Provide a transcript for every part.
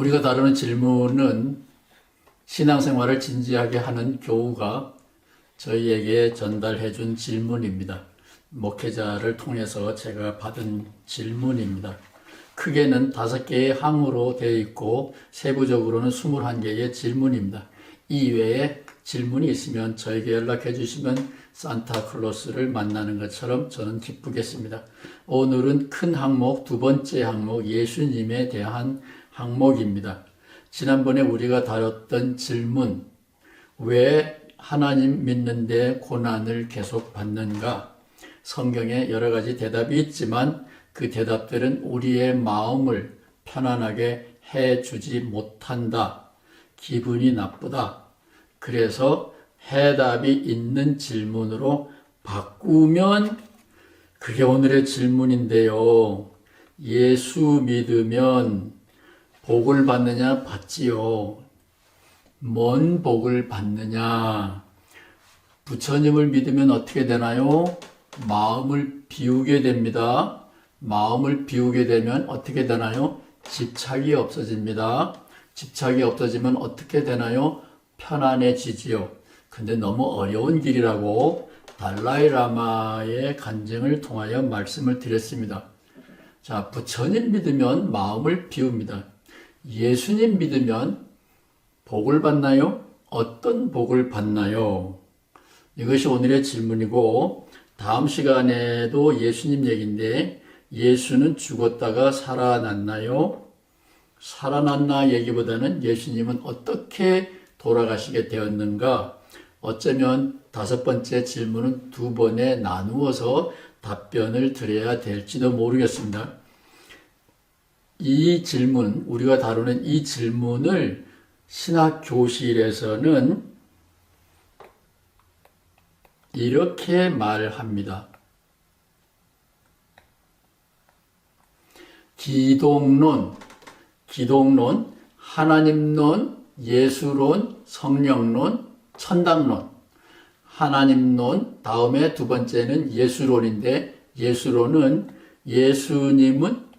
우리가 다루는 질문은 신앙생활을 진지하게 하는 교우가 저희에게 전달해 준 질문입니다. 목회자를 통해서 제가 받은 질문입니다. 크게는 5개의 항으로 되어 있고 세부적으로는 21개의 질문입니다. 이외에 질문이 있으면 저에게 연락해 주시면 산타클로스를 만나는 것처럼 저는 기쁘겠습니다. 오늘은 큰 항목, 2번째 항목, 예수님에 대한 항목입니다. 지난번에 우리가 다뤘던 질문, 왜 하나님 믿는데 고난을 계속 받는가? 성경에 여러 가지 대답이 있지만 그 대답들은 우리의 마음을 편안하게 해주지 못한다. 기분이 나쁘다. 그래서 해답이 있는 질문으로 바꾸면 그게 오늘의 질문인데요. 예수 믿으면 복을 받느냐? 받지요. 뭔 복을 받느냐? 부처님을 믿으면 어떻게 되나요? 마음을 비우게 됩니다. 마음을 비우게 되면 어떻게 되나요? 집착이 없어집니다. 집착이 없어지면 어떻게 되나요? 편안해지지요. 근데 너무 어려운 길이라고 달라이라마의 간증을 통하여 말씀을 드렸습니다. 자, 부처님 믿으면 마음을 비웁니다. 예수님 믿으면 복을 받나요? 어떤 복을 받나요? 이것이 오늘의 질문이고, 다음 시간에도 예수님 얘기인데, 예수는 죽었다가 살아났나요? 살아났나 얘기보다는 예수님은 어떻게 돌아가시게 되었는가? 어쩌면 5번째 질문은 2번에 나누어서 답변을 드려야 될지도 모르겠습니다. 이 질문, 우리가 다루는 이 질문을 신학교실에서는 이렇게 말합니다. 기독론, 하나님론, 예수론, 성령론, 천당론. 하나님론, 다음에 2번째는 예수론인데, 예수론은 예수님은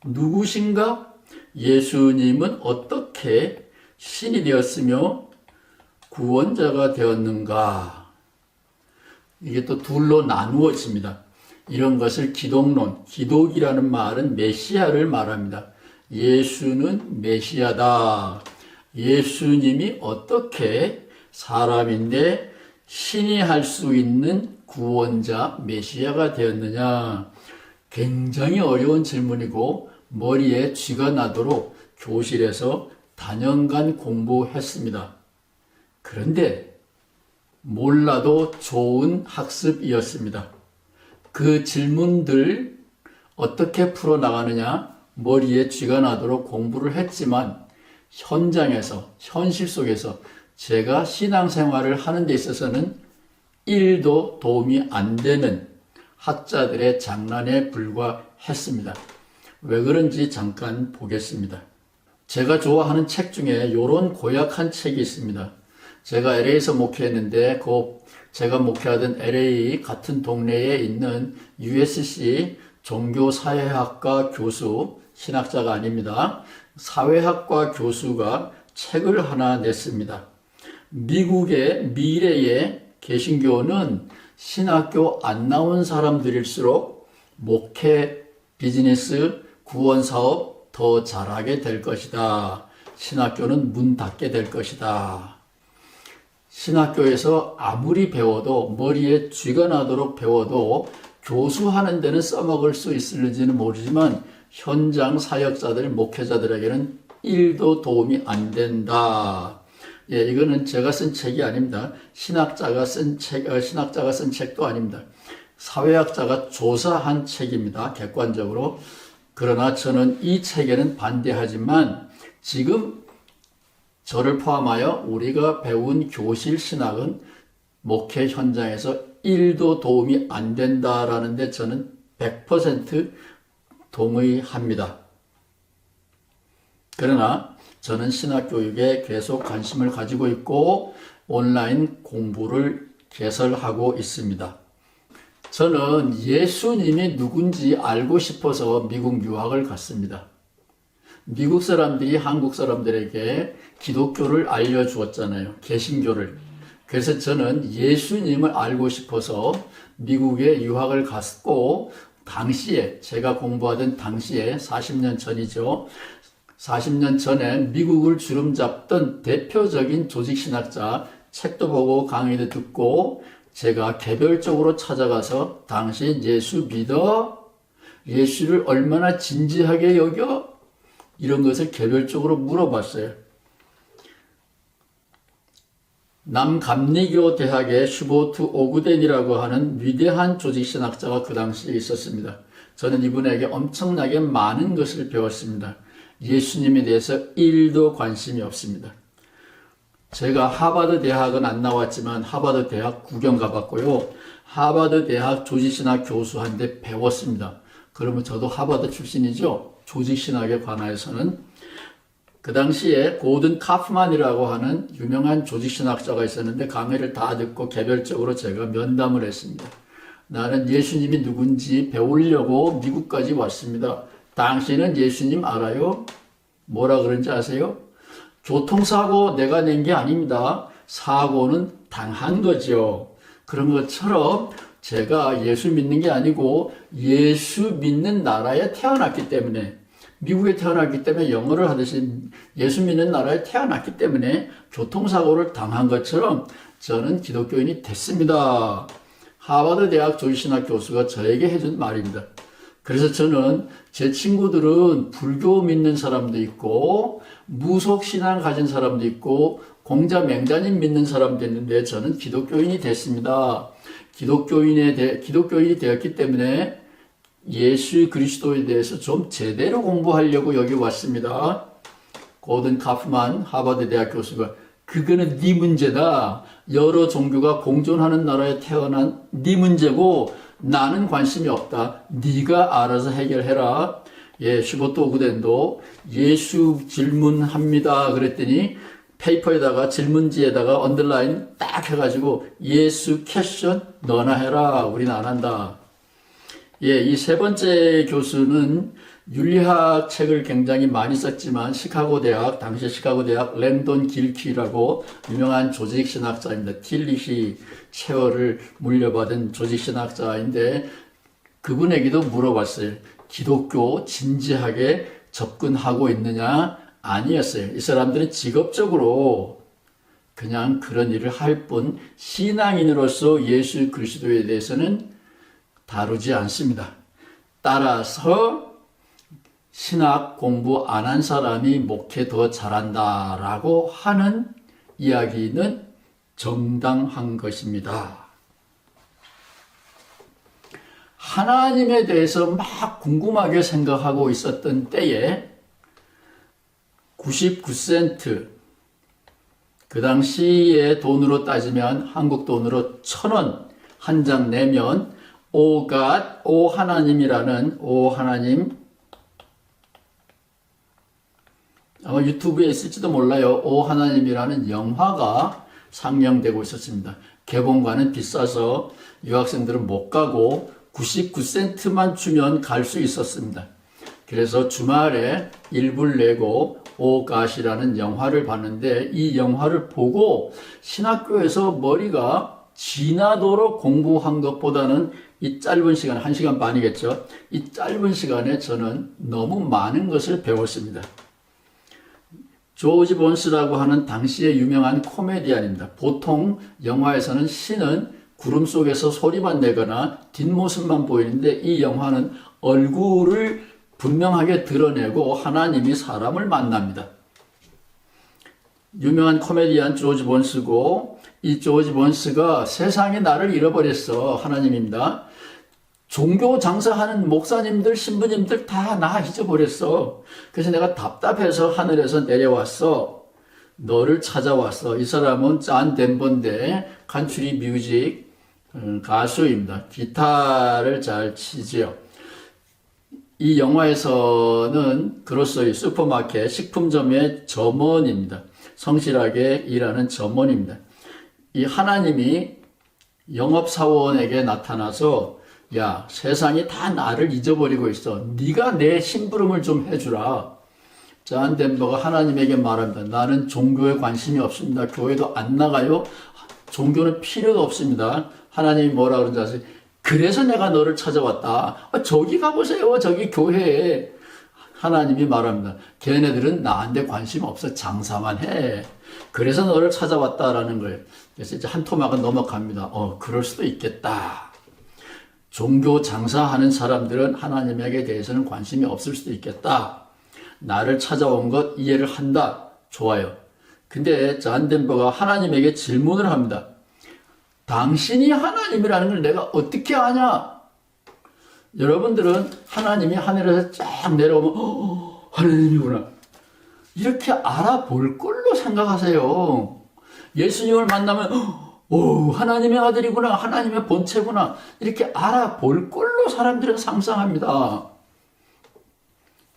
누구신가? 예수님은 어떻게 신이 되었으며 구원자가 되었는가? 이게 또 둘로 나누어집니다. 이런 것을 기독론, 기독이라는 말은 메시아를 말합니다. 예수는 메시아다. 예수님이 어떻게 사람인데 신이 할 수 있는 구원자, 메시아가 되었느냐? 굉장히 어려운 질문이고 머리에 쥐가 나도록 교실에서 단연간 공부했습니다. 그런데 몰라도 좋은 학습이었습니다. 그 질문들 어떻게 풀어나가느냐? 머리에 쥐가 나도록 공부를 했지만 현장에서, 현실 속에서 제가 신앙생활을 하는 데 있어서는 1도 도움이 안 되는 학자들의 장난에 불과했습니다. 왜 그런지 잠깐 보겠습니다. 제가 좋아하는 책 중에 이런 고약한 책이 있습니다. 제가 LA에서 목회했는데 제가 목회하던 LA 같은 동네에 있는 USC 종교사회학과 교수, 신학자가 아닙니다. 사회학과 교수가 책을 하나 냈습니다. 미국의 미래의 개신교는 신학교 안 나온 사람들일수록 목회, 비즈니스, 구원사업 더 잘하게 될 것이다. 신학교는 문 닫게 될 것이다. 신학교에서 아무리 배워도 머리에 쥐가 나도록 배워도 교수하는 데는 써먹을 수 있을지는 모르지만 현장 사역자들, 목회자들에게는 1도 도움이 안 된다. 예, 이거는 제가 쓴 책이 아닙니다. 신학자가 쓴 책도 아닙니다. 사회학자가 조사한 책입니다. 객관적으로. 그러나 저는 이 책에는 반대하지만 지금 저를 포함하여 우리가 배운 교실 신학은 목회 현장에서 1도 도움이 안 된다라는 데 저는 100% 동의합니다. 그러나 저는 신학교육에 계속 관심을 가지고 있고 온라인 공부를 개설하고 있습니다. 저는 예수님이 누군지 알고 싶어서 미국 유학을 갔습니다. 미국 사람들이 한국 사람들에게 기독교를 알려주었잖아요. 개신교를. 그래서 저는 예수님을 알고 싶어서 미국에 유학을 갔고, 당시에 제가 공부하던 당시에 40년 전이죠. 40년 전에 미국을 주름잡던 대표적인 조직신학자 책도 보고 강의도 듣고 제가 개별적으로 찾아가서 당신 예수 믿어? 예수를 얼마나 진지하게 여겨? 이런 것을 개별적으로 물어봤어요. 남감리교 대학의 슈보트 오구덴이라고 하는 위대한 조직신학자가 그 당시에 있었습니다. 저는 이분에게 엄청나게 많은 것을 배웠습니다. 예수님에 대해서 1도 관심이 없습니다. 제가 하버드 대학은 안 나왔지만 하버드 대학 구경 가봤고요. 하버드 대학 조직신학 교수한테 배웠습니다. 그러면 저도 하버드 출신이죠. 조직신학에 관하여서는. 그 당시에 고든 카프만이라고 하는 유명한 조직신학자가 있었는데 강의를 다 듣고 개별적으로 제가 면담을 했습니다. 나는 예수님이 누군지 배우려고 미국까지 왔습니다. 당신은 예수님 알아요? 뭐라 그런지 아세요? 교통사고 내가 낸 게 아닙니다. 사고는 당한 거죠. 그런 것처럼 제가 예수 믿는 게 아니고 예수 믿는 나라에 태어났기 때문에, 미국에 태어났기 때문에 영어를 하듯이 예수 믿는 나라에 태어났기 때문에 교통사고를 당한 것처럼 저는 기독교인이 됐습니다. 하버드 대학 조직신학 교수가 저에게 해준 말입니다. 그래서 저는 제 친구들은 불교 믿는 사람도 있고 무속신앙 가진 사람도 있고 공자 맹자님 믿는 사람도 있는데 저는 기독교인이 됐습니다. 기독교인이 되었기 때문에 예수 그리스도에 대해서 좀 제대로 공부하려고 여기 왔습니다. 고든 카프만 하버드 대학 교수가 그거는 네 문제다. 여러 종교가 공존하는 나라에 태어난 네 문제고 나는 관심이 없다. 네가 알아서 해결해라. 예, 슈버트 오구덴도 예수 질문합니다. 그랬더니 페이퍼에다가 질문지에다가 언더라인 딱 해가지고 예수 퀘션 너나 해라. 우리는 안 한다. 예, 이 세 번째 교수는 윤리학 책을 굉장히 많이 썼지만 당시 시카고 대학 랭돈 길키라고 유명한 조직신학자입니다. 틸리시 체어를 물려받은 조직신학자인데 그분에게도 물어봤어요. 기독교 진지하게 접근하고 있느냐? 아니었어요. 이 사람들은 직업적으로 그냥 그런 일을 할 뿐 신앙인으로서 예수 그리스도에 대해서는 다루지 않습니다. 따라서 신학 공부 안 한 사람이 목회 더 잘한다라고 하는 이야기는 정당한 것입니다. 하나님에 대해서 막 궁금하게 생각하고 있었던 때에 99센트, 그 당시의 돈으로 따지면 한국 돈으로 1,000원 한 장 내면 오 갓, 오 하나님이라는, 오 하나님, 아마 유튜브에 있을지도 몰라요. 오 하나님이라는 영화가 상영되고 있었습니다. 개봉관은 비싸서 유학생들은 못 가고 99센트만 주면 갈 수 있었습니다. 그래서 주말에 일부를 내고 오 갓이라는 영화를 봤는데 이 영화를 보고 신학교에서 머리가 지나도록 공부한 것보다는 이 짧은 시간, 1시간 반이겠죠. 이 짧은 시간에 저는 너무 많은 것을 배웠습니다. 조지 본스라고 하는 당시의 유명한 코미디언입니다. 보통 영화에서는 신은 구름 속에서 소리만 내거나 뒷모습만 보이는데 이 영화는 얼굴을 분명하게 드러내고 하나님이 사람을 만납니다. 유명한 코미디언 조지 본스고 이 조지 본스가 세상에 나를 잃어버렸어. 하나님입니다. 종교 장사하는 목사님들, 신부님들 다 나 잊어버렸어. 그래서 내가 답답해서 하늘에서 내려왔어. 너를 찾아왔어. 이 사람은 짠 덴버인데 컨트리 뮤직 가수입니다. 기타를 잘 치지요. 이 영화에서는 그로서의 슈퍼마켓 식품점의 점원입니다. 성실하게 일하는 점원입니다. 이 하나님이 영업사원에게 나타나서 야, 세상이 다 나를 잊어버리고 있어. 네가 내 심부름을 좀 해주라. 존 덴버가 하나님에게 말합니다. 나는 종교에 관심이 없습니다. 교회도 안 나가요. 종교는 필요도 없습니다. 하나님이 뭐라 그런지 아세요? 그래서 내가 너를 찾아왔다. 저기 가보세요. 저기 교회에. 하나님이 말합니다. 걔네들은 나한테 관심 없어. 장사만 해. 그래서 너를 찾아왔다라는 거예요. 그래서 이제 한 토막은 넘어갑니다. 그럴 수도 있겠다. 종교 장사하는 사람들은 하나님에게 대해서는 관심이 없을 수도 있겠다. 나를 찾아온 것 이해를 한다. 좋아요. 근데 존 덴버가 하나님에게 질문을 합니다. 당신이 하나님이라는 걸 내가 어떻게 아냐? 여러분들은 하나님이 하늘에서 쫙 내려오면 하나님이구나. 이렇게 알아볼 걸로 생각하세요. 예수님을 만나면 하나님의 아들이구나. 하나님의 본체구나. 이렇게 알아볼 걸로 사람들은 상상합니다.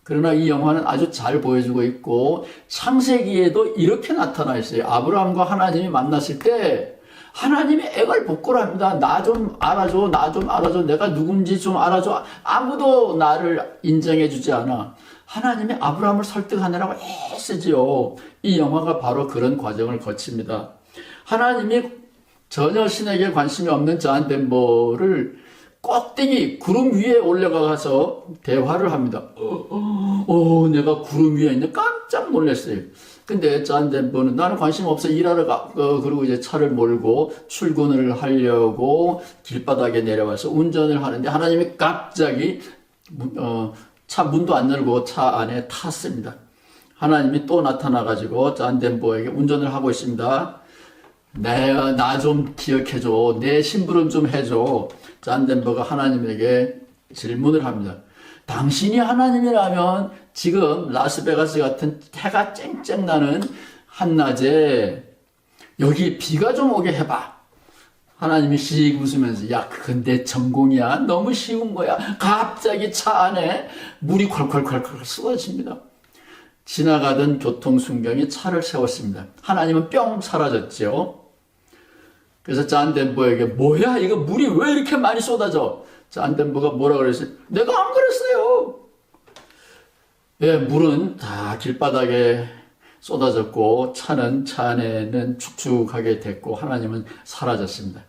그러나 이 영화는 아주 잘 보여주고 있고 창세기에도 이렇게 나타나 있어요. 아브라함과 하나님이 만났을 때 하나님이 애걸 복구합니다. 나 좀 알아줘. 나 좀 알아줘. 내가 누군지 좀 알아줘. 아무도 나를 인정해 주지 않아. 하나님이 아브라함을 설득하느라고 애쓰지요. 이 영화가 바로 그런 과정을 거칩니다. 하나님이 전혀 신에게 관심이 없는 존 덴버를 꼭대기 구름 위에 올라가서 대화를 합니다. 내가 구름 위에 있네. 깜짝 놀랐어요. 근데 존 덴버는 나는 관심 없어. 일하러 가. 그리고 이제 차를 몰고 출근을 하려고 길바닥에 내려와서 운전을 하는데 하나님이 갑자기 차 문도 안 열고 차 안에 탔습니다. 하나님이 또 나타나가지고 존 덴버에게 운전을 하고 있습니다. 나 좀 기억해줘. 내 심부름 좀 해줘. 존 덴버가 하나님에게 질문을 합니다. 당신이 하나님이라면 지금 라스베가스 같은 해가 쨍쨍 나는 한낮에 여기 비가 좀 오게 해봐. 하나님이 씩 웃으면서 야 그건 내 전공이야. 너무 쉬운 거야. 갑자기 차 안에 물이 콸콸콸콸 쏟아집니다. 지나가던 교통순경이 차를 세웠습니다. 하나님은 뿅 사라졌죠. 그래서 존 덴버에게 뭐야 이거 물이 왜 이렇게 많이 쏟아져? 존 덴버가 뭐라 그랬어요? 내가 안 그랬어요. 예, 물은 다 길바닥에 쏟아졌고 차 안에는 축축하게 됐고 하나님은 사라졌습니다.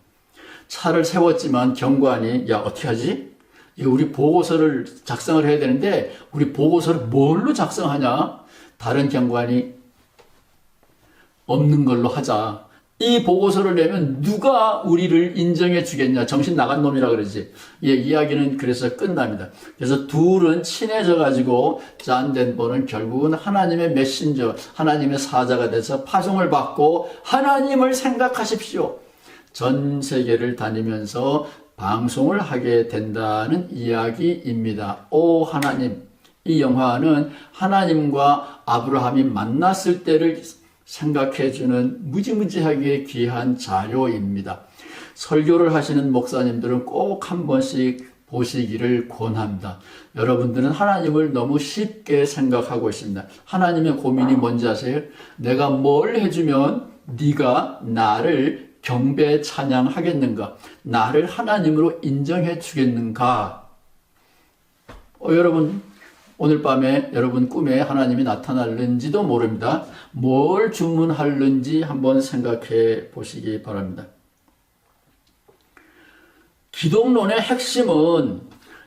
차를 세웠지만 경관이 야 어떻게 하지? 이거 우리 보고서를 작성을 해야 되는데 우리 보고서를 뭘로 작성하냐? 다른 경관이 없는 걸로 하자. 이 보고서를 내면 누가 우리를 인정해 주겠냐. 정신 나간 놈이라 그러지. 예, 이야기는 그래서 끝납니다. 그래서 둘은 친해져 가지고 존 덴버는 결국은 하나님의 메신저, 하나님의 사자가 돼서 파송을 받고 하나님을 생각하십시오. 전 세계를 다니면서 방송을 하게 된다는 이야기입니다. 오 하나님. 이 영화는 하나님과 아브라함이 만났을 때를 생각해주는 무지무지하게 귀한 자료입니다. 설교를 하시는 목사님들은 꼭 한 번씩 보시기를 권합니다. 여러분들은 하나님을 너무 쉽게 생각하고 있습니다. 하나님의 고민이 뭔지 아세요? 내가 뭘 해주면 네가 나를 경배 찬양하겠는가? 나를 하나님으로 인정해 주겠는가? 여러분 오늘 밤에 여러분 꿈에 하나님이 나타날는지도 모릅니다. 뭘 주문할는지 한번 생각해 보시기 바랍니다. 기독론의 핵심은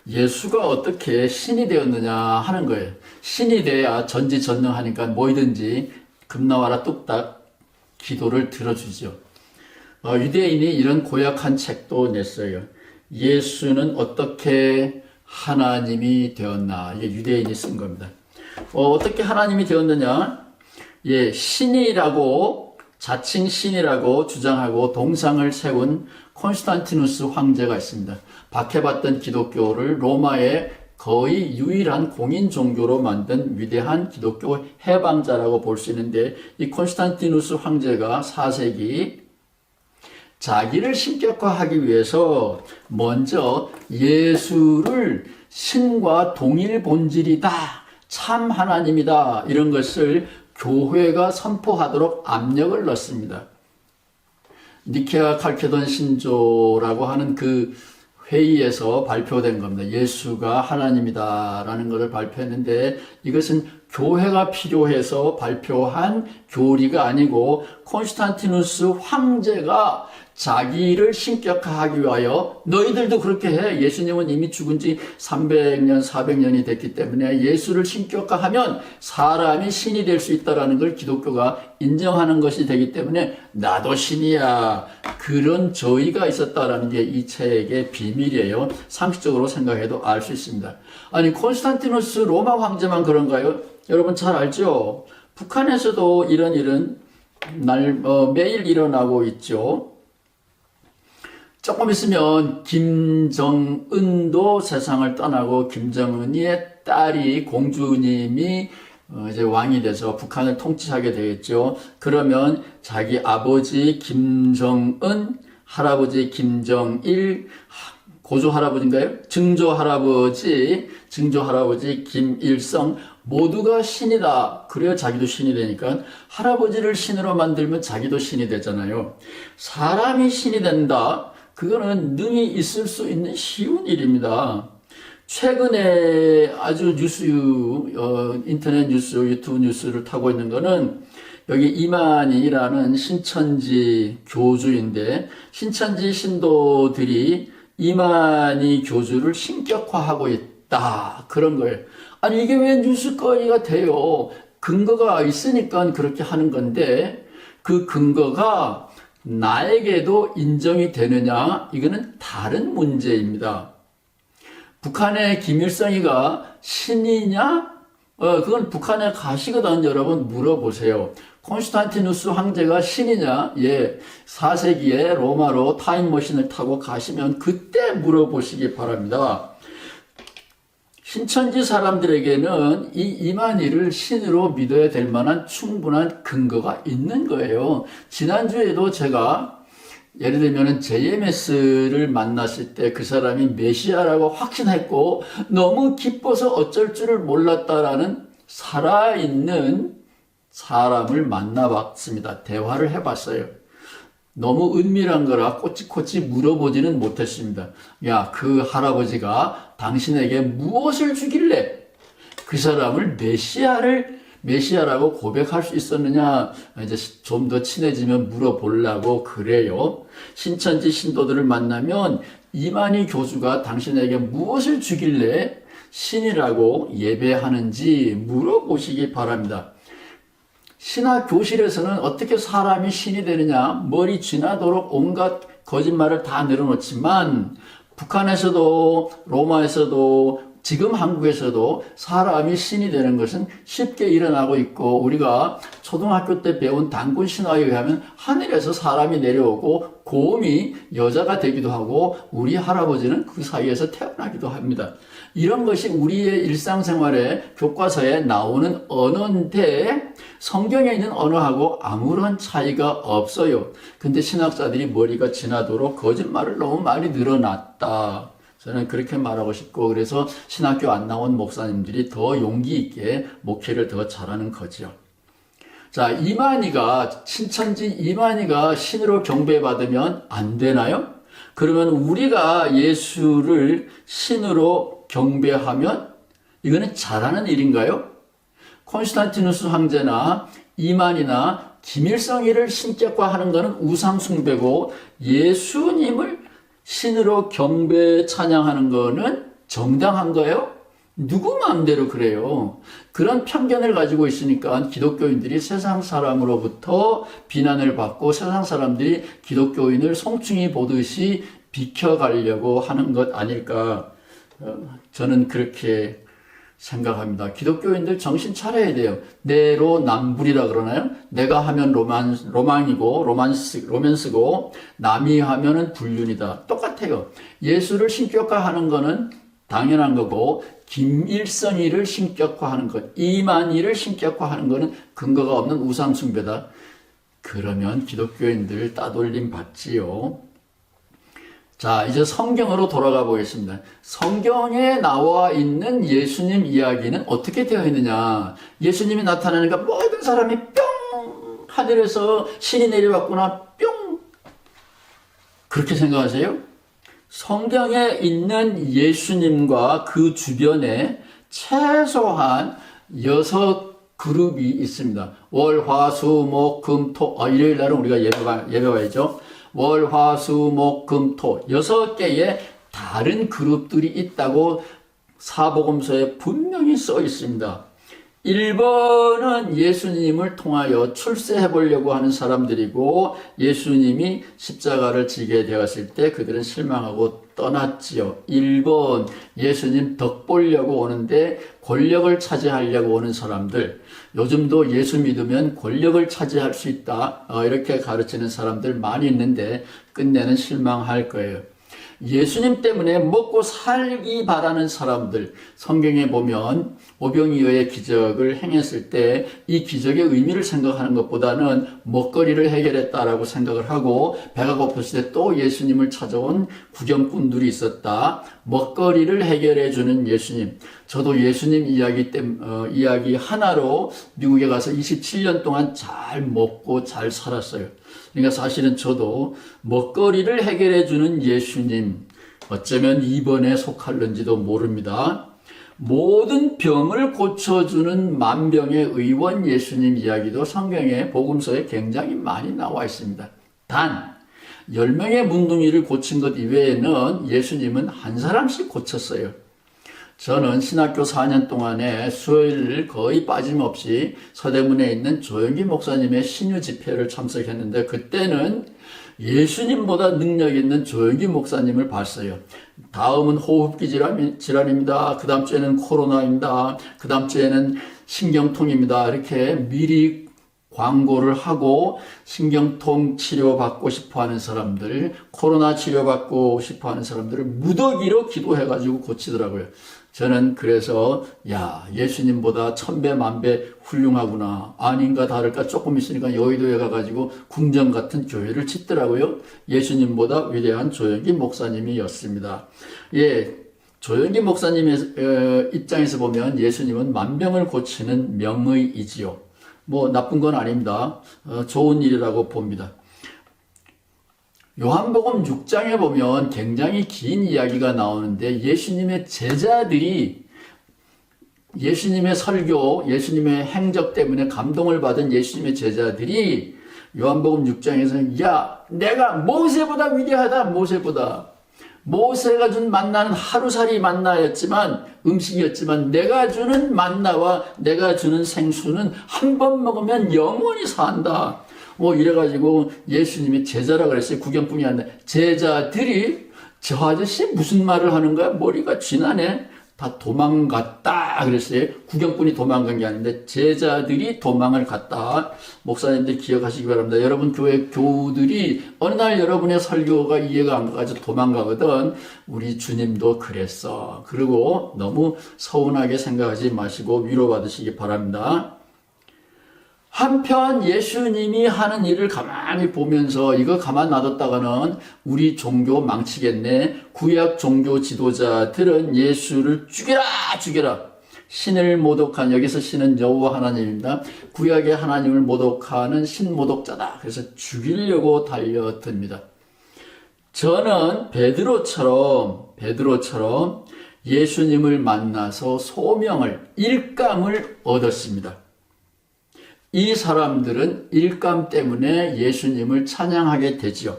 예수가 어떻게 신이 되었느냐 하는 거예요. 신이 돼야 전지전능하니까 뭐든지 금나와라 뚝딱 기도를 들어주죠. 유대인이 이런 고약한 책도 냈어요. 예수는 어떻게 하나님이 되었나. 이게 유대인이 쓴 겁니다. 어떻게 하나님이 되었느냐? 예, 신이라고, 자칭 신이라고 주장하고 동상을 세운 콘스탄티누스 황제가 있습니다. 박해받던 기독교를 로마의 거의 유일한 공인 종교로 만든 위대한 기독교 해방자라고 볼 수 있는데, 이 콘스탄티누스 황제가 4세기 자기를 신격화하기 위해서 먼저 예수를 신과 동일 본질이다, 참 하나님이다, 이런 것을 교회가 선포하도록 압력을 넣습니다. 니케아 칼케돈 신조라고 하는 그 회의에서 발표된 겁니다. 예수가 하나님이다라는 것을 발표했는데 이것은 교회가 필요해서 발표한 교리가 아니고 콘스탄티누스 황제가 자기를 신격화하기 위하여 너희들도 그렇게 해. 예수님은 이미 죽은 지 300년, 400년이 됐기 때문에 예수를 신격화하면 사람이 신이 될 수 있다는 걸 기독교가 인정하는 것이 되기 때문에 나도 신이야. 그런 저의가 있었다는 게 이 책의 비밀이에요. 상식적으로 생각해도 알 수 있습니다. 아니, 콘스탄티누스 로마 황제만 그런가요? 여러분 잘 알죠? 북한에서도 이런 일은 매일 일어나고 있죠. 조금 있으면 김정은도 세상을 떠나고 김정은의 딸이 공주님이 이제 왕이 돼서 북한을 통치하게 되겠죠. 그러면 자기 아버지 김정은, 할아버지 김정일, 고조 할아버지인가요? 증조 할아버지 김일성 모두가 신이다. 그래야 자기도 신이 되니까 할아버지를 신으로 만들면 자기도 신이 되잖아요. 사람이 신이 된다. 그거는 능히 있을 수 있는 쉬운 일입니다. 최근에 아주 인터넷 뉴스, 유튜브 뉴스를 타고 있는 거는 여기 이만희라는 신천지 교주인데 신천지 신도들이 이만희 교주를 신격화하고 있다. 그런 거예요. 아니 이게 왜 뉴스거리가 돼요? 근거가 있으니까 그렇게 하는 건데 그 근거가 나에게도 인정이 되느냐? 이거는 다른 문제입니다. 북한의 김일성이가 신이냐? 그건 북한에 가시거든 여러분 물어보세요. 콘스탄티누스 황제가 신이냐? 예, 4세기에 로마로 타임머신을 타고 가시면 그때 물어보시기 바랍니다. 신천지 사람들에게는 이 이만희를 신으로 믿어야 될 만한 충분한 근거가 있는 거예요. 지난주에도 제가 예를 들면 JMS를 만났을 때 그 사람이 메시아라고 확신했고 너무 기뻐서 어쩔 줄을 몰랐다라는 살아있는 사람을 만나봤습니다. 대화를 해봤어요. 너무 은밀한 거라 꼬치꼬치 물어보지는 못했습니다. 야, 그 할아버지가 당신에게 무엇을 주길래 그 사람을 메시아라고 고백할 수 있었느냐? 이제 좀 더 친해지면 물어보려고 그래요. 신천지 신도들을 만나면 이만희 교주가 당신에게 무엇을 주길래 신이라고 예배하는지 물어보시기 바랍니다. 신학 교실에서는 어떻게 사람이 신이 되느냐 머리 쥐나도록 온갖 거짓말을 다 늘어놓지만 북한에서도 로마에서도 지금 한국에서도 사람이 신이 되는 것은 쉽게 일어나고 있고 우리가 초등학교 때 배운 단군 신화에 의하면 하늘에서 사람이 내려오고 곰이 여자가 되기도 하고 우리 할아버지는 그 사이에서 태어나기도 합니다. 이런 것이 우리의 일상생활의 교과서에 나오는 언어인데 성경에 있는 언어하고 아무런 차이가 없어요. 근데 신학자들이 머리가 지나도록 거짓말을 너무 많이 늘어놨다. 저는 그렇게 말하고 싶고 그래서 신학교 안 나온 목사님들이 더 용기 있게 목회를 더 잘하는 거죠. 자, 신천지 이만희가 신으로 경배받으면 안 되나요? 그러면 우리가 예수를 신으로 경배하면 이거는 잘하는 일인가요? 콘스탄티누스 황제나 이만희나 김일성이를 신격화하는 것은 우상숭배고 예수님을 신으로 경배 찬양하는 거는 정당한 거예요? 누구 마음대로 그래요? 그런 편견을 가지고 있으니까 기독교인들이 세상 사람으로부터 비난을 받고 세상 사람들이 기독교인을 송충이 보듯이 비켜가려고 하는 것 아닐까 저는 그렇게 생각합니다. 기독교인들 정신 차려야 돼요. 내로남불이라 그러나요? 내가 하면 로망이고 로맨스고 남이 하면은 불륜이다. 똑같아요. 예수를 신격화하는 거는 당연한 거고 김일성이를 신격화하는 것, 이만희를 신격화하는 거는 근거가 없는 우상숭배다. 그러면 기독교인들 따돌림 받지요. 자, 이제 성경으로 돌아가 보겠습니다. 성경에 나와 있는 예수님 이야기는 어떻게 되어 있느냐? 예수님이 나타나니까 모든 사람이 뿅! 하늘에서 신이 내려왔구나, 뿅! 그렇게 생각하세요? 성경에 있는 예수님과 그 주변에 최소한 6 그룹이 있습니다. 월, 화, 수, 목, 금, 토. 일요일 날은 우리가 예배 와야죠. 월, 화, 수, 목, 금, 토. 6개의 다른 그룹들이 있다고 사복음서에 분명히 써 있습니다. 1번은 예수님을 통하여 출세해 보려고 하는 사람들이고, 예수님이 십자가를 지게 되었을 때 그들은 실망하고 떠났지요. 1번 예수님 덕 보려고 오는데 권력을 차지하려고 오는 사람들, 요즘도 예수 믿으면 권력을 차지할 수 있다, 이렇게 가르치는 사람들 많이 있는데 끝내는 실망할 거예요. 예수님 때문에 먹고 살기 바라는 사람들, 성경에 보면 오병이어의 기적을 행했을 때 이 기적의 의미를 생각하는 것보다는 먹거리를 해결했다라고 생각을 하고, 배가 고팠을 때 또 예수님을 찾아온 구경꾼들이 있었다. 먹거리를 해결해 주는 예수님. 저도 예수님 이야기 하나로 미국에 가서 27년 동안 잘 먹고 잘 살았어요. 그러니까 사실은 저도 먹거리를 해결해 주는 예수님, 어쩌면 2번에 속할는지도 모릅니다. 모든 병을 고쳐주는 만병의 의원 예수님 이야기도 성경의 복음서에 굉장히 많이 나와 있습니다. 단 10명의 문둥이를 고친 것 이외에는 예수님은 한 사람씩 고쳤어요. 저는 신학교 4년 동안에 수요일 거의 빠짐없이 서대문에 있는 조영기 목사님의 신유 집회를 참석했는데, 그때는 예수님보다 능력 있는 조영기 목사님을 봤어요. 다음은 호흡기 질환입니다. 그 다음 주에는 코로나입니다. 그 다음 주에는 신경통입니다. 이렇게 미리 광고를 하고 신경통 치료받고 싶어하는 사람들, 코로나 치료받고 싶어하는 사람들을 무더기로 기도해가지고 고치더라고요. 저는 그래서 예수님보다 1000배 만배 훌륭하구나, 아닌가 다를까 조금 있으니까 여의도에 가가지고 궁전 같은 교회를 짓더라고요. 예수님보다 위대한 조영기 목사님이었습니다. 조영기 목사님의 입장에서 보면 예수님은 만병을 고치는 명의이지요. 나쁜 건 아닙니다. 좋은 일이라고 봅니다. 요한복음 6장에 보면 굉장히 긴 이야기가 나오는데, 예수님의 제자들이 예수님의 설교, 예수님의 행적 때문에 감동을 받은 예수님의 제자들이 요한복음 6장에서 내가 모세보다 위대하다. 모세가 준 만나는 하루살이 만나였지만, 음식이었지만 내가 주는 만나와 내가 주는 생수는 한 번 먹으면 영원히 산다. 이래가지고 예수님이 제자라 그랬어요. 구경꾼이 아니라 제자들이 저 아저씨 무슨 말을 하는 거야? 머리가 쥐나네. 다 도망갔다 그랬어요. 구경꾼이 도망간 게 아닌데 제자들이 도망을 갔다. 목사님들 기억하시기 바랍니다. 여러분 교회 교우들이 어느 날 여러분의 설교가 이해가 안 가서 도망가거든. 우리 주님도 그랬어. 그리고 너무 서운하게 생각하지 마시고 위로받으시기 바랍니다. 한편 예수님이 하는 일을 가만히 보면서 이거 가만 놔뒀다가는 우리 종교 망치겠네. 구약 종교 지도자들은 예수를 죽여라. 신을 모독한, 여기서 신은 여호와 하나님입니다. 구약의 하나님을 모독하는 신모독자다. 그래서 죽이려고 달려듭니다. 저는 베드로처럼 예수님을 만나서 소명을, 일감을 얻었습니다. 이 사람들은 일감 때문에 예수님을 찬양하게 되지요.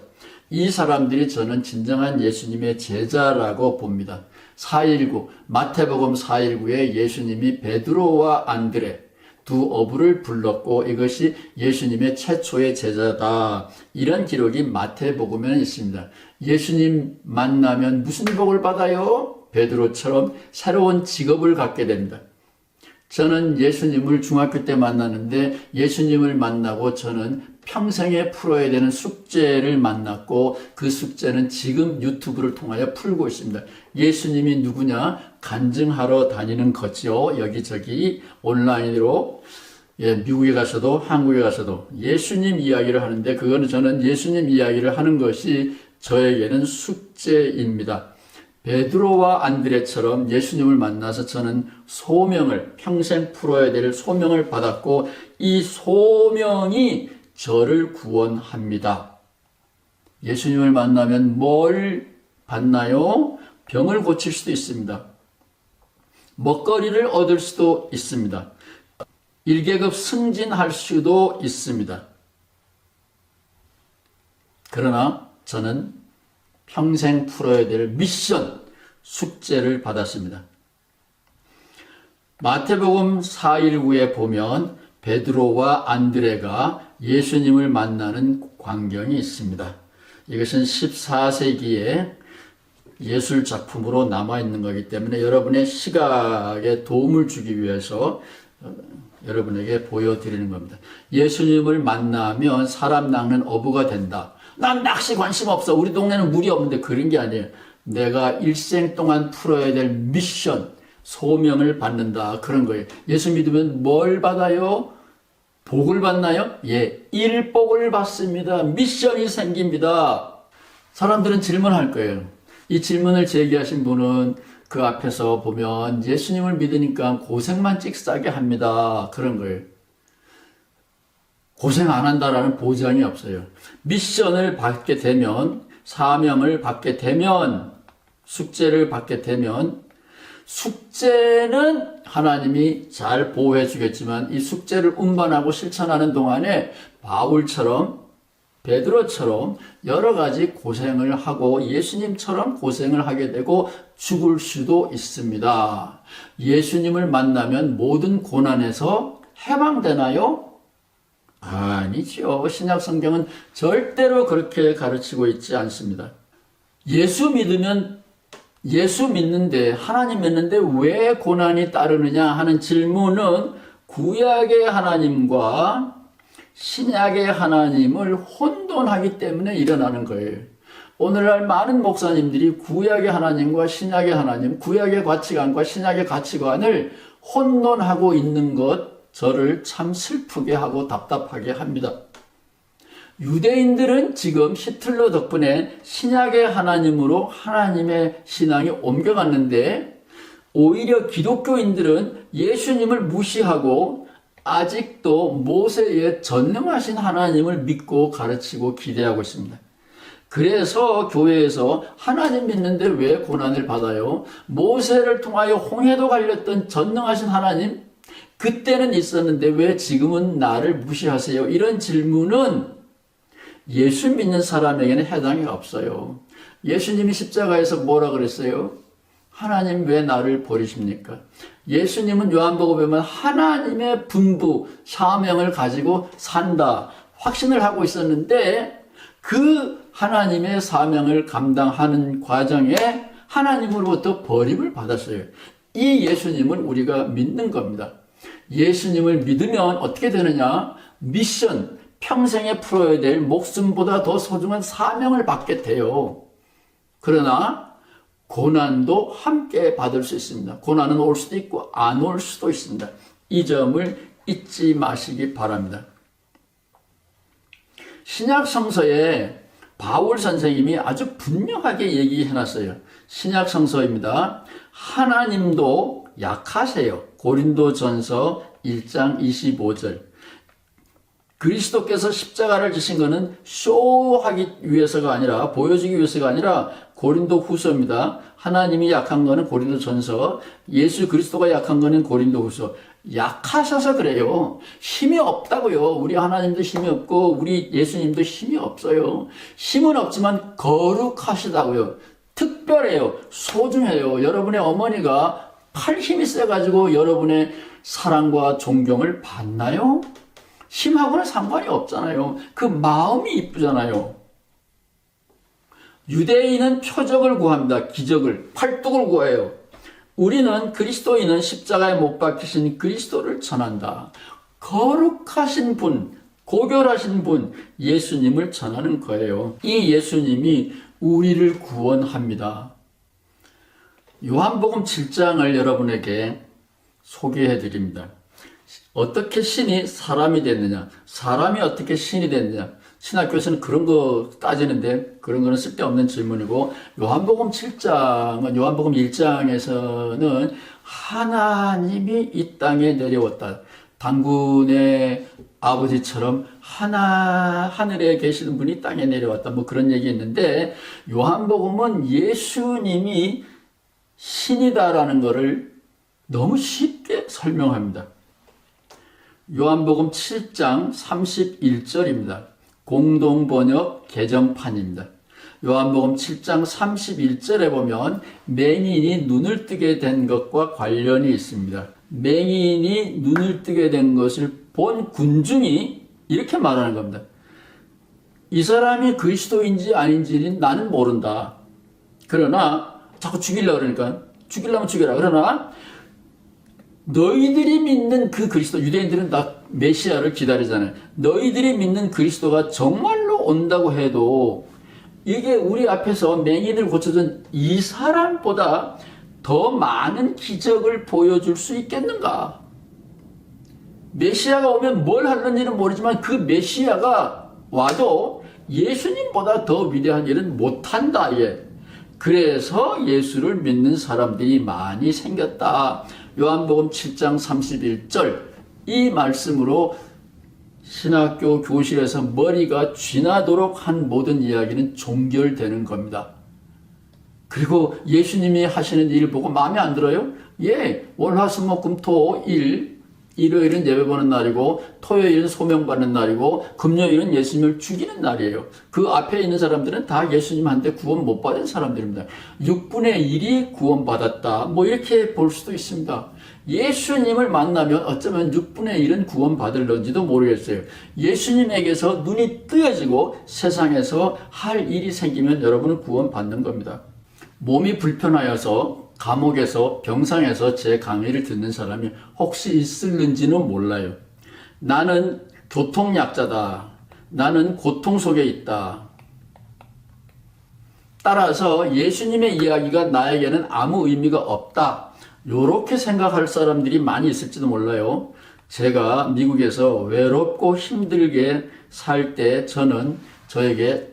이 사람들이 저는 진정한 예수님의 제자라고 봅니다. 4.19, 마태복음 4.19에 예수님이 베드로와 안드레 두 어부를 불렀고 이것이 예수님의 최초의 제자다. 이런 기록이 마태복음에는 있습니다. 예수님 만나면 무슨 복을 받아요? 베드로처럼 새로운 직업을 갖게 됩니다. 저는 예수님을 중학교 때 만났는데 예수님을 만나고 저는 평생에 풀어야 되는 숙제를 만났고 그 숙제는 지금 유튜브를 통하여 풀고 있습니다. 예수님이 누구냐? 간증하러 다니는 거지요. 여기저기 온라인으로 미국에 가서도 한국에 가서도 예수님 이야기를 하는데 그거는 저는 예수님 이야기를 하는 것이 저에게는 숙제입니다. 베드로와 안드레처럼 예수님을 만나서 저는 소명을, 평생 풀어야 될 소명을 받았고 이 소명이 저를 구원합니다. 예수님을 만나면 뭘 받나요? 병을 고칠 수도 있습니다. 먹거리를 얻을 수도 있습니다. 1계급 승진할 수도 있습니다. 그러나 저는 평생 풀어야 될 미션, 숙제를 받았습니다. 마태복음 4:19에 보면 베드로와 안드레가 예수님을 만나는 광경이 있습니다. 이것은 14세기의 예술 작품으로 남아있는 거기 때문에 여러분의 시각에 도움을 주기 위해서 여러분에게 보여드리는 겁니다. 예수님을 만나면 사람 낚는 어부가 된다. 난 낚시 관심 없어. 우리 동네는 물이 없는데, 그런 게 아니에요. 내가 일생 동안 풀어야 될 미션, 소명을 받는다. 그런 거예요. 예수 믿으면 뭘 받아요? 복을 받나요? 예, 일복을 받습니다. 미션이 생깁니다. 사람들은 질문할 거예요. 이 질문을 제기하신 분은 그 앞에서 보면 예수님을 믿으니까 고생만 찍싸게 합니다. 그런 거예요. 고생 안 한다라는 보장이 없어요. 미션을 받게 되면, 사명을 받게 되면, 숙제를 받게 되면, 숙제는 하나님이 잘 보호해 주겠지만 이 숙제를 운반하고 실천하는 동안에 바울처럼, 베드로처럼 여러 가지 고생을 하고 예수님처럼 고생을 하게 되고 죽을 수도 있습니다. 예수님을 만나면 모든 고난에서 해방되나요? 아니죠. 신약 성경은 절대로 그렇게 가르치고 있지 않습니다. 예수 믿는데, 하나님 믿는데 왜 고난이 따르느냐 하는 질문은 구약의 하나님과 신약의 하나님을 혼돈하기 때문에 일어나는 거예요. 오늘날 많은 목사님들이 구약의 하나님과 신약의 하나님, 구약의 가치관과 신약의 가치관을 혼돈하고 있는 것, 저를 참 슬프게 하고 답답하게 합니다. 유대인들은 지금 히틀러 덕분에 신약의 하나님으로 하나님의 신앙이 옮겨갔는데, 오히려 기독교인들은 예수님을 무시하고 아직도 모세의 전능하신 하나님을 믿고 가르치고 기대하고 있습니다. 그래서 교회에서 하나님 믿는데 왜 고난을 받아요? 모세를 통하여 홍해도 갈렸던 전능하신 하나님, 그때는 있었는데 왜 지금은 나를 무시하세요? 이런 질문은 예수 믿는 사람에게는 해당이 없어요. 예수님이 십자가에서 뭐라 그랬어요? 하나님 왜 나를 버리십니까? 예수님은 요한복음에 보면 하나님의 분부, 사명을 가지고 산다, 확신을 하고 있었는데 그 하나님의 사명을 감당하는 과정에 하나님으로부터 버림을 받았어요. 이 예수님을 우리가 믿는 겁니다. 예수님을 믿으면 어떻게 되느냐? 미션, 평생에 풀어야 될 목숨보다 더 소중한 사명을 받게 돼요. 그러나 고난도 함께 받을 수 있습니다. 고난은 올 수도 있고 안 올 수도 있습니다. 이 점을 잊지 마시기 바랍니다. 신약 성서에 바울 선생님이 아주 분명하게 얘기해놨어요. 신약 성서입니다. 하나님도 약하세요. 고린도전서 1장 25절. 그리스도께서 십자가를 지신 것은 쇼하기 위해서가 아니라, 보여주기 위해서가 아니라 고린도 후서입니다. 하나님이 약한 거는 고린도 전서, 예수 그리스도가 약한 거는 고린도 후서. 약하셔서 그래요. 힘이 없다고요. 우리 하나님도 힘이 없고 우리 예수님도 힘이 없어요. 힘은 없지만 거룩하시다고요. 특별해요. 소중해요. 여러분의 어머니가 팔 힘이 세가지고 여러분의 사랑과 존경을 받나요? 힘하고는 상관이 없잖아요. 그 마음이 이쁘잖아요. 유대인은 표적을 구합니다. 기적을, 팔뚝을 구해요. 우리는 그리스도인은 십자가에 못 박히신 그리스도를 전한다. 거룩하신 분, 고결하신 분, 예수님을 전하는 거예요. 이 예수님이 우리를 구원합니다. 요한복음 7장을 여러분에게 소개해 드립니다. 어떻게 신이 사람이 됐느냐, 사람이 어떻게 신이 됐느냐. 신학교에서는 그런 거 따지는데 그런 거는 쓸데없는 질문이고, 요한복음 7장은, 요한복음 1장에서는 하나님이 이 땅에 내려왔다. 당군의 아버지처럼 하늘에 계시는 분이 땅에 내려왔다. 뭐 그런 얘기 있는데, 요한복음은 예수님이 신이다라는 것을 너무 쉽게 설명합니다. 요한복음 7장 31절입니다. 공동번역 개정판입니다. 요한복음 7장 31절에 보면 맹인이 눈을 뜨게 된 것과 관련이 있습니다. 맹인이 눈을 뜨게 된 것을 본 군중이 이렇게 말하는 겁니다. 이 사람이 그리스도인지 아닌지는 나는 모른다. 그러나 자꾸 죽이려고 그러니까 죽이려면 죽여라. 그러나 너희들이 믿는 그 그리스도, 유대인들은 다 메시아를 기다리잖아요. 너희들이 믿는 그리스도가 정말로 온다고 해도 이게 우리 앞에서 맹인을 고쳐준 이 사람보다 더 많은 기적을 보여줄 수 있겠는가? 메시아가 오면 뭘 하는지는 모르지만 그 메시아가 와도 예수님보다 더 위대한 일은 못한다. 예. 그래서 예수를 믿는 사람들이 많이 생겼다. 요한복음 7장 31절 이 말씀으로 신학교 교실에서 머리가 쥐나도록 한 모든 이야기는 종결되는 겁니다. 그리고 예수님이 하시는 일 보고 마음에 안 들어요? 예, 월화수목금토일 일요일은 예배 보는 날이고 토요일은 소명 받는 날이고 금요일은 예수님을 죽이는 날이에요. 그 앞에 있는 사람들은 다 예수님한테 구원 못 받은 사람들입니다. 6분의 1이 구원 받았다. 뭐 이렇게 볼 수도 있습니다. 예수님을 만나면 어쩌면 6분의 1은 구원 받을런지도 모르겠어요. 예수님에게서 눈이 뜨여지고 세상에서 할 일이 생기면 여러분은 구원 받는 겁니다. 몸이 불편하여서 감옥에서 병상에서 제 강의를 듣는 사람이 혹시 있을는지는 몰라요. 나는 교통약자다. 나는 고통 속에 있다. 따라서 예수님의 이야기가 나에게는 아무 의미가 없다. 요렇게 생각할 사람들이 많이 있을지도 몰라요. 제가 미국에서 외롭고 힘들게 살 때 저는 저에게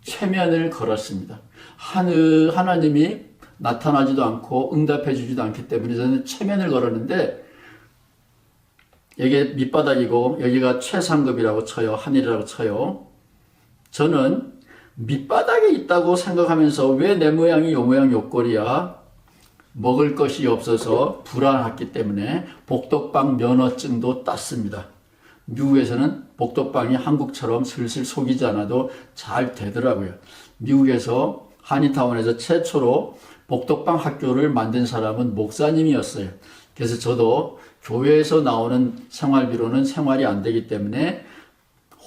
최면을 걸었습니다. 하나님이 나타나지도 않고 응답해 주지도 않기 때문에 저는 최면을 걸었는데 여기 밑바닥이고 여기가 최상급이라고 쳐요. 하늘이라고 쳐요. 저는 밑바닥에 있다고 생각하면서 왜 내 모양이 요 모양 요 꼴이야? 먹을 것이 없어서 불안했기 때문에 복덕방 면허증도 땄습니다. 미국에서는 복덕방이 한국처럼 슬슬 속이지 않아도 잘 되더라고요. 미국에서 한인타운에서 최초로 복덕방 학교를 만든 사람은 목사님이었어요. 그래서 저도 교회에서 나오는 생활비로는 생활이 안 되기 때문에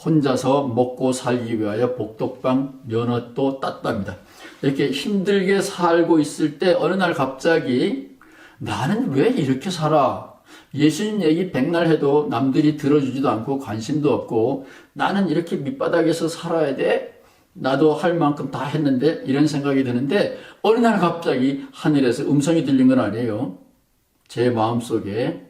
혼자서 먹고 살기 위하여 복덕방 면허도 땄답니다. 이렇게 힘들게 살고 있을 때 어느 날 갑자기 나는 왜 이렇게 살아? 예수님 얘기 백날 해도 남들이 들어주지도 않고 관심도 없고 나는 이렇게 밑바닥에서 살아야 돼? 나도 할 만큼 다 했는데 이런 생각이 드는데 어느 날 갑자기 하늘에서 음성이 들린 건 아니에요. 제 마음속에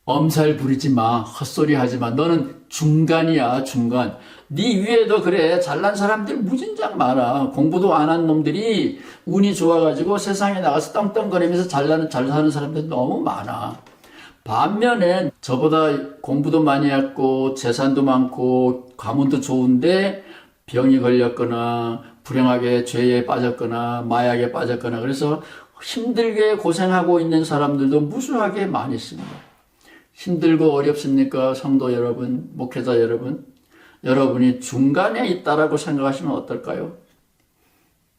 엄살 부리지 마, 헛소리 하지 마. 너는 중간이야, 중간. 네 위에도 그래. 잘난 사람들 무진장 많아. 공부도 안 한 놈들이 운이 좋아가지고 세상에 나가서 떵떵거리면서 잘 사는 사람들 너무 많아. 반면에 저보다 공부도 많이 했고 재산도 많고 가문도 좋은데 병이 걸렸거나 불행하게 죄에 빠졌거나 마약에 빠졌거나 그래서 힘들게 고생하고 있는 사람들도 무수하게 많이 있습니다. 힘들고 어렵습니까? 성도 여러분, 목회자 여러분, 여러분이 중간에 있다라고 생각하시면 어떨까요?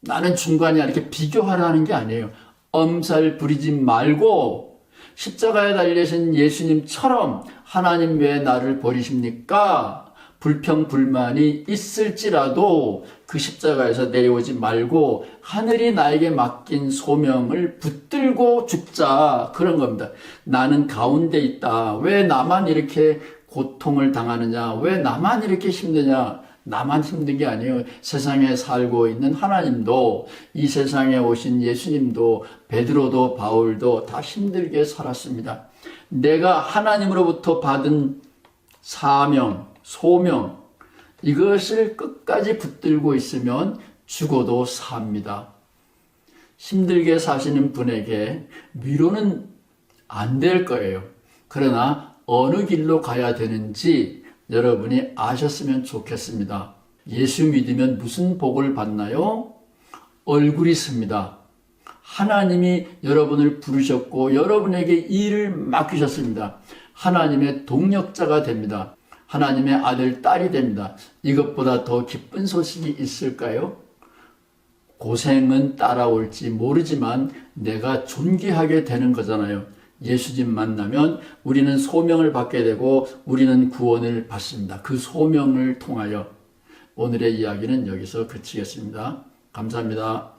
나는 중간이야 이렇게 비교하라는 게 아니에요. 엄살 부리지 말고 십자가에 달리신 예수님처럼 하나님 왜 나를 버리십니까? 불평불만이 있을지라도 그 십자가에서 내려오지 말고 하늘이 나에게 맡긴 소명을 붙들고 죽자. 그런 겁니다. 나는 가운데 있다. 왜 나만 이렇게 고통을 당하느냐? 왜 나만 이렇게 힘드냐? 나만 힘든 게 아니에요. 세상에 살고 있는 하나님도 이 세상에 오신 예수님도 베드로도 바울도 다 힘들게 살았습니다. 내가 하나님으로부터 받은 사명, 소명 이것을 끝까지 붙들고 있으면 죽어도 삽니다. 힘들게 사시는 분에게 위로는 안 될 거예요. 그러나 어느 길로 가야 되는지 여러분이 아셨으면 좋겠습니다. 예수 믿으면 무슨 복을 받나요? 얼굴이 습니다. 하나님이 여러분을 부르셨고 여러분에게 일을 맡기셨습니다. 하나님의 동력자가 됩니다. 하나님의 아들, 딸이 됩니다. 이것보다 더 기쁜 소식이 있을까요? 고생은 따라올지 모르지만 내가 존귀하게 되는 거잖아요. 예수님 만나면 우리는 소명을 받게 되고 우리는 구원을 받습니다. 그 소명을 통하여 오늘의 이야기는 여기서 그치겠습니다. 감사합니다.